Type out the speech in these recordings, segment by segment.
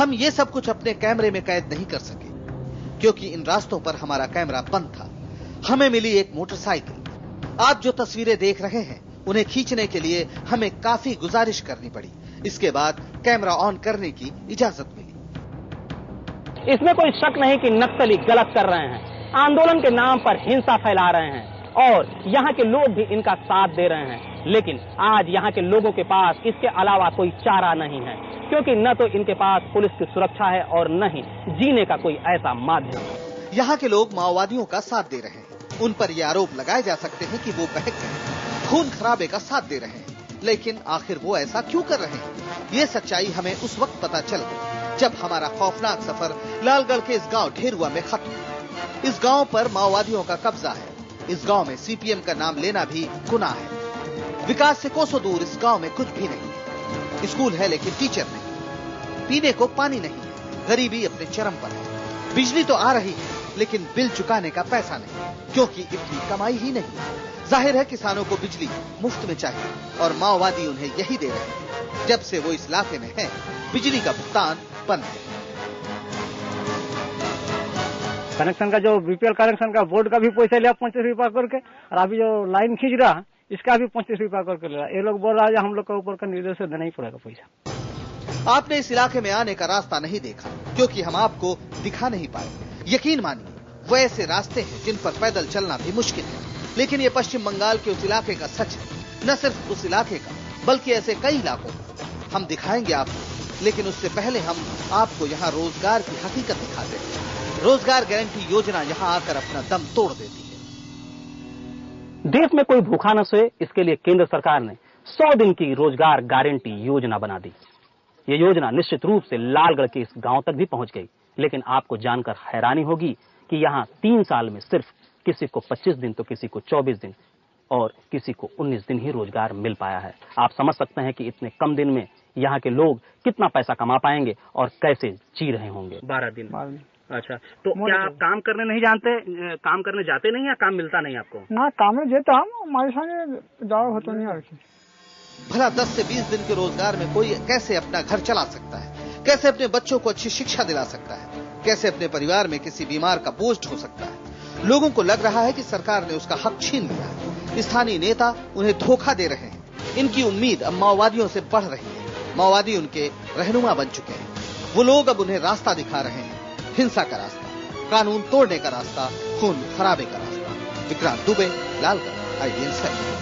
हम ये सब कुछ अपने कैमरे में कैद नहीं कर सके क्योंकि इन रास्तों पर हमारा कैमरा बंद था। हमें मिली एक मोटरसाइकिल। आप जो तस्वीरें देख रहे हैं उन्हें खींचने के लिए हमें काफी गुजारिश करनी पड़ी। इसके बाद कैमरा ऑन करने की इजाजत मिली। इसमें कोई शक नहीं कि नक्सली गलत कर रहे हैं, आंदोलन के नाम पर हिंसा फैला रहे हैं और यहाँ के लोग भी इनका साथ दे रहे हैं। लेकिन आज यहाँ के लोगों के पास इसके अलावा कोई चारा नहीं है, क्योंकि न तो इनके पास पुलिस की सुरक्षा है और न ही जीने का कोई ऐसा माध्यम। यहाँ के लोग माओवादियों का साथ दे रहे हैं। उन पर यह आरोप लगाए जा सकते हैं कि वो बहक गए, खून खराबे का साथ दे रहे हैं, लेकिन आखिर वो ऐसा क्यों कर रहे हैं? ये सच्चाई हमें उस वक्त पता चल गई जब हमारा खौफनाक सफर लालगढ़ के इस गांव ढेरुआ में खत्म हुआ। इस गांव पर माओवादियों का कब्जा है। इस गांव में सीपीएम का नाम लेना भी गुनाह है। विकास से कोसों दूर इस गांव में कुछ भी नहीं। स्कूल है लेकिन टीचर नहीं, पीने को पानी नहीं, गरीबी अपने चरम पर है। बिजली तो आ रही है लेकिन बिल चुकाने का पैसा नहीं, क्योंकि इतनी कमाई ही नहीं। जाहिर है किसानों को बिजली मुफ्त में चाहिए और माओवादी उन्हें यही दे रहे हैं। जब से वो इस इलाके में है, बिजली का भुगतान बंद है। कनेक्शन का जो बीपीएल कनेक्शन का बोर्ड का भी पैसा लिया 25 रुपया करके, और अभी जो लाइन खींच रहा है इसका भी 25 रुपया करके ले रहा है। ये लोग बोल रहा है हम लोग के ऊपर का निर्देश देना ही पड़ेगा पैसा। आपने इस इलाके में आने का रास्ता नहीं देखा क्योंकि हम आपको दिखा नहीं पाए। यकीन मानिए वो ऐसे रास्ते हैं जिन पर पैदल चलना भी मुश्किल है। लेकिन ये पश्चिम बंगाल के उस इलाके का सच है। न सिर्फ उस इलाके का बल्कि ऐसे कई इलाकों का हम दिखाएंगे आपको। लेकिन उससे पहले हम आपको यहाँ रोजगार की हकीकत दिखाते हैं। रोजगार गारंटी योजना यहाँ आकर अपना दम तोड़ देती है। देश में कोई भूखा न सोए, इसके लिए केंद्र सरकार ने 100 दिन की रोजगार गारंटी योजना बना दी। ये योजना निश्चित रूप से लालगढ़ के इस गांव तक भी पहुंच गई। लेकिन आपको जानकर हैरानी होगी कि यहाँ 3 साल में सिर्फ किसी को 25 दिन तो किसी को 24 दिन और किसी को 19 दिन ही रोजगार मिल पाया है। आप समझ सकते हैं कि इतने कम दिन में यहाँ के लोग कितना पैसा कमा पाएंगे और कैसे जी रहे होंगे। 12 दिन। अच्छा, तो क्या आप काम करने नहीं जानते, काम करने जाते नहीं या काम मिलता नहीं आपको? ना काम में जेता हम हमारे संगे जाओ होता नहीं। भला 10 से 20 दिन के रोजगार में कोई कैसे अपना घर चला सकता है? कैसे अपने बच्चों को अच्छी शिक्षा दिला सकता है? कैसे अपने परिवार में किसी बीमार का बोझ ढो सकता है? लोगों को लग रहा है कि सरकार ने उसका हक छीन लिया है। स्थानीय नेता उन्हें धोखा दे रहे हैं। इनकी उम्मीद अब माओवादियों से बढ़ रही है। माओवादी उनके रहनुमा बन चुके हैं। वो लोग अब उन्हें रास्ता दिखा रहे हैं, हिंसा का रास्ता, कानून तोड़ने का रास्ता, खून खराबे का रास्ता। Vikrant Dubey, Lalgarh, IBN seven.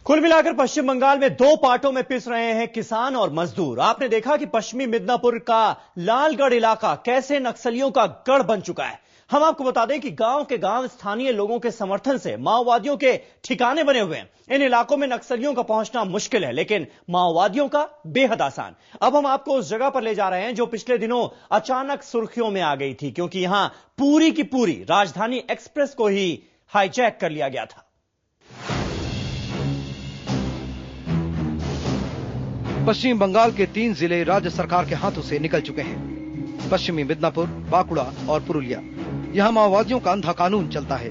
कुल मिलाकर पश्चिम बंगाल में 2 पार्टों में पिस रहे हैं किसान और मजदूर। आपने देखा कि पश्चिमी मिदनापुर का लालगढ़ इलाका कैसे नक्सलियों का गढ़ बन चुका है। हम आपको बता दें कि गांव के गांव स्थानीय लोगों के समर्थन से माओवादियों के ठिकाने बने हुए हैं। इन इलाकों में नक्सलियों का पहुंचना मुश्किल है, लेकिन माओवादियों का बेहद आसान। अब हम आपको उस जगह पर ले जा रहे हैं जो पिछले दिनों अचानक सुर्खियों में आ गई थी, क्योंकि यहां पूरी की पूरी राजधानी एक्सप्रेस को ही हाईजैक कर लिया गया था। पश्चिम बंगाल के 3 जिले राज्य सरकार के हाथों से निकल चुके हैं। पश्चिमी मिदनापुर, बांकुड़ा और पुरुलिया। यहाँ माओवादियों का अंधा कानून चलता है।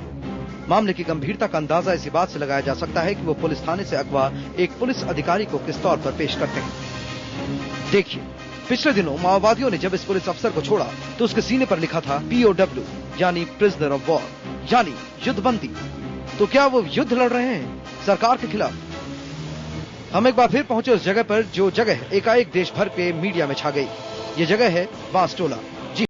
मामले की गंभीरता का अंदाजा इसी बात से लगाया जा सकता है कि वो पुलिस थाने से अगवा एक पुलिस अधिकारी को किस तौर पर पेश करते हैं। देखिए, पिछले दिनों माओवादियों ने जब इस पुलिस अफसर को छोड़ा तो उसके सीने पर लिखा था POW यानी प्रिजनर ऑफ वॉर, यानी युद्धबंदी। तो क्या वो युद्ध लड़ रहे हैं सरकार के खिलाफ? हम एक बार फिर पहुंचे उस जगह पर जो जगह एकाएक देश भर के मीडिया में छा गई। ये जगह है बांसटोला।